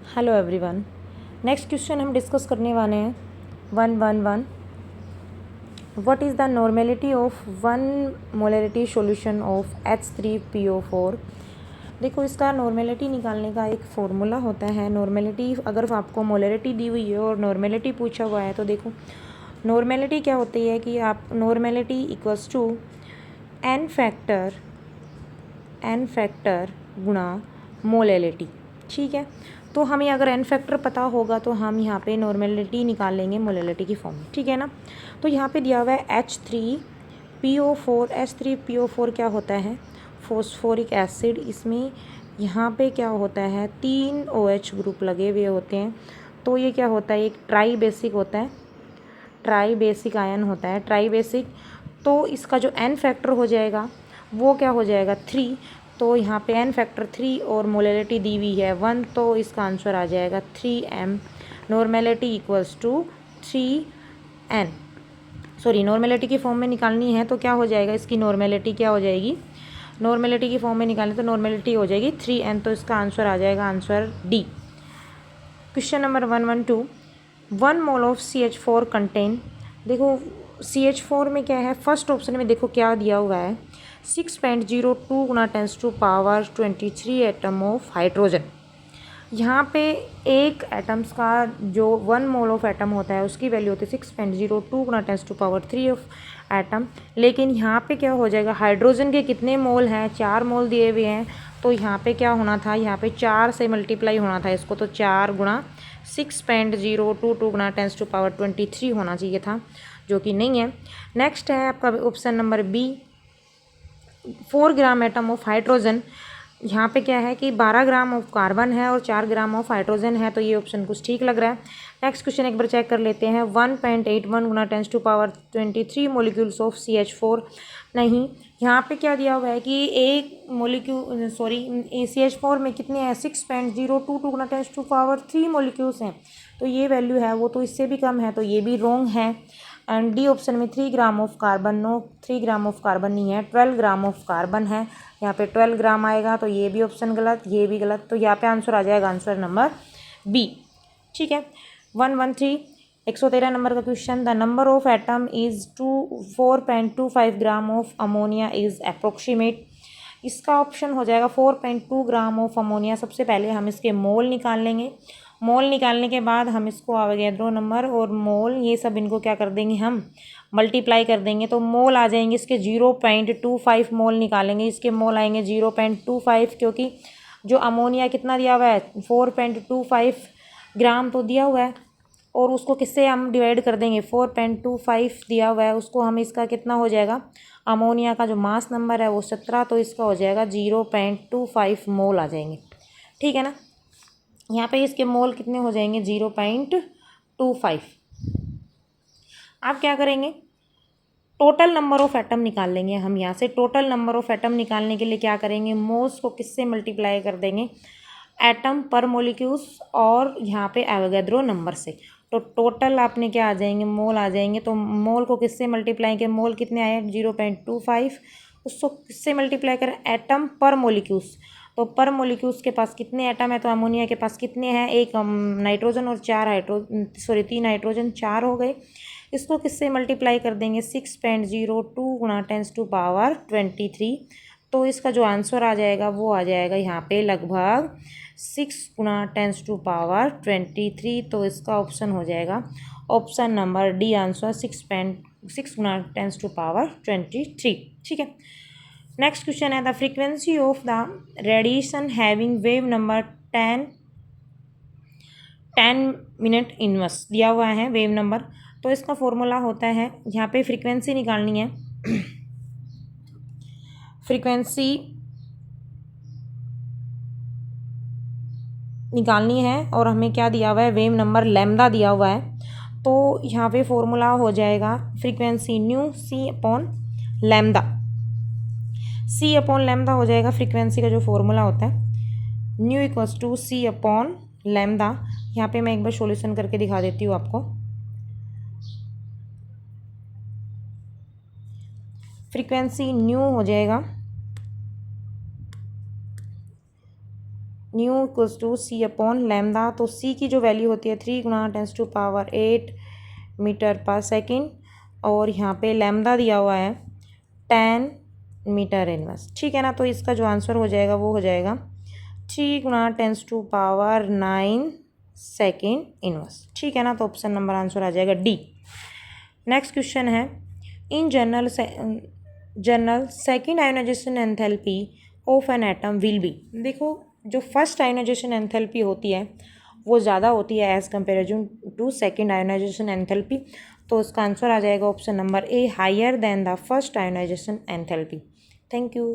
Hello everyone. Next question हम discuss करने वाले हैं 111। What is the normality of 1 molarity solution of H3PO4। देखो, इसका नॉर्मेलिटी निकालने का एक फॉर्मूला होता है। नॉर्मेलिटी, अगर आपको मोलरिटी दी हुई है और नॉर्मेलिटी पूछा हुआ है तो देखो नॉर्मेलिटी क्या होती है कि आप normality equals to n factor गुणा मोलरिटी। ठीक है, तो हमें अगर एन फैक्टर पता होगा तो हम यहाँ पे नॉर्मेलिटी निकाल लेंगे मोलरिटी की फॉर्म में। ठीक है ना। तो यहाँ पे दिया हुआ है H3PO4। H3PO4 क्या होता है? Phosphoric acid. इसमें यहाँ पे क्या होता है, 3 OH ग्रुप लगे हुए होते हैं। तो ये क्या होता है, एक ट्राई बेसिक होता है, ट्राई बेसिक आयन होता है, ट्राई बेसिक। तो इसका जो एन फैक्टर हो जाएगा वो क्या हो जाएगा, 3। तो यहाँ पे एन फैक्टर 3 और मोलरिटी दी हुई है 1, तो इसका आंसर आ जाएगा 3m। Normality equals to 3n। Sorry, normality की फॉर्म में निकालनी है तो क्या हो जाएगा, इसकी नॉर्मेलिटी क्या हो जाएगी, नॉर्मेलिटी की फॉर्म में निकालें तो नॉर्मेलिटी हो जाएगी 3n। तो इसका आंसर आ जाएगा answer D. Question number 112। 1 mole of CH4 contain. देखो CH4 में क्या है, फर्स्ट ऑप्शन में देखो क्या दिया हुआ है, 6.02 गुना 10⁻23 एटम ऑफ हाइड्रोजन। यहाँ पे एक एटम्स का जो 1 मोल ऑफ एटम होता है उसकी वैल्यू होती है 6.02 गुना 10⁻³ ऑफ एटम। लेकिन यहाँ पे क्या हो जाएगा, हाइड्रोजन के कितने मोल हैं, 4 मोल दिए हुए हैं। तो यहाँ पे क्या होना था, यहाँ पे 4 से मल्टीप्लाई होना था इसको, तो 4 गुणा 6.022 गुना 10⁻23 होना चाहिए था, जो कि नहीं है। नेक्स्ट है आपका option number B, 4 gram atom of hydrogen. यहाँ पे क्या है कि 12 ग्राम ऑफ कार्बन है और 4 ग्राम ऑफ हाइड्रोजन है, तो ये ऑप्शन कुछ ठीक लग रहा है। नेक्स्ट क्वेश्चन एक बार चेक कर लेते हैं। 1.81 गुना 10⁻23 मोलिक्यूल्स ऑफ CH4। नहीं, यहाँ पे क्या दिया हुआ है कि एक मोलिक्यूल, सॉरी, CH4 में कितने हैं, 6.022 गुना 10⁻³ मोलिक्यूल्स हैं। तो ये वैल्यू है वो तो इससे भी कम है, तो ये भी रॉन्ग है। एंड डी ऑप्शन में 3 gram of carbon, no, 3 gram of carbon नहीं है, 12 ग्राम ऑफ कार्बन है। यहाँ पे 12 ग्राम आएगा, तो ये भी ऑप्शन गलत, ये भी गलत। तो यहाँ पे आंसर आ जाएगा आंसर नंबर बी। ठीक है। 113, 113 नंबर का question. The number of atom is 4.25 gram of ammonia is approximate. इसका ऑप्शन हो जाएगा 4.2 ग्राम ऑफ अमोनिया। सबसे पहले हम इसके मोल निकाल लेंगे। मोल निकालने के बाद हम इसको अवोगाड्रो नंबर और मोल, ये सब इनको क्या कर देंगे, हम मल्टीप्लाई कर देंगे। तो मोल आ जाएंगे इसके 0.25 मोल निकालेंगे, इसके मोल आएंगे 0.25, क्योंकि जो अमोनिया कितना दिया हुआ है, 4.25 ग्राम तो दिया हुआ है, और उसको किससे हम डिवाइड कर देंगे, 4.25 दिया हुआ है उसको हम, इसका कितना हो जाएगा, अमोनिया का जो मास नंबर है वो 17, तो इसका हो जाएगा 0.25 मोल आ जाएंगे। ठीक है ना। यहाँ पे इसके मोल कितने हो जाएंगे, 0.25। आप क्या करेंगे, टोटल नंबर ऑफ एटम निकाल लेंगे हम यहाँ से। टोटल नंबर ऑफ एटम निकालने के लिए क्या करेंगे, मोल्स को किससे मल्टीप्लाई कर देंगे, एटम पर मोलिक्यूल्स और यहाँ पे एवोगाड्रो नंबर से। तो टोटल आपने क्या आ जाएंगे, मोल आ जाएंगे। तो मोल को किससे मल्टीप्लाई करें, मोल कितने आए 0.25, उसको किससे मल्टीप्लाई करें, एटम पर मोलिक्यूल्स। तो पर मोलिक्यूल्स के पास कितने एटम है, तो अमोनिया के पास कितने हैं, एक नाइट्रोजन और 3 नाइट्रोजन, 4 हो गए। इसको किससे मल्टीप्लाई कर देंगे, 6.02 गुणा 10⁻23। तो इसका जो आंसर आ जाएगा वो आ जाएगा यहाँ पे लगभग 6 गुणा 10⁻23। तो इसका ऑप्शन हो जाएगा ऑप्शन नंबर डी, आंसर 6 गुणा 10⁻23। ठीक है। नेक्स्ट क्वेश्चन है, the frequency of the radiation having wave number 10 minute inverse दिया हुआ है वेव नंबर। तो इसका फॉर्मूला होता है, यहाँ पे फ्रीक्वेंसी निकालनी है। फ्रीक्वेंसी निकालनी है और हमें क्या दिया हुआ है, वेव नंबर लैम्डा दिया हुआ है। तो यहाँ पे फॉर्मूला हो जाएगा frequency nu c upon lambda. C upon lambda हो जाएगा फ्रीक्वेंसी का जो फॉर्मूला होता है, nu equals to c upon lambda. यहाँ पे मैं एक बार सॉल्यूशन करके दिखा देती हूँ आपको। फ्रीक्वेंसी न्यू हो जाएगा new equals to c upon lambda. तो सी की जो वैल्यू होती है 3 गुना 10⁸ मीटर पर सेकेंड, और यहाँ पे लैम्डा दिया हुआ है 10 मीटर इनवर्स, ठीक है ना। तो इसका जो आंसर हो जाएगा वो हो जाएगा 3 गुना 10⁹ सेकेंड इनवर्स, ठीक है ना। तो ऑप्शन नंबर आंसर आ जाएगा डी। नेक्स्ट क्वेश्चन है, in general second ionisation enthalpy of an atom will be. देखो जो फर्स्ट आयोनाइजेशन एंथैल्पी होती है वो ज़्यादा होती है as comparison to second ionisation enthalpy. तो इसका आंसर आ जाएगा option number A, higher than the first ionisation enthalpy. Thank you.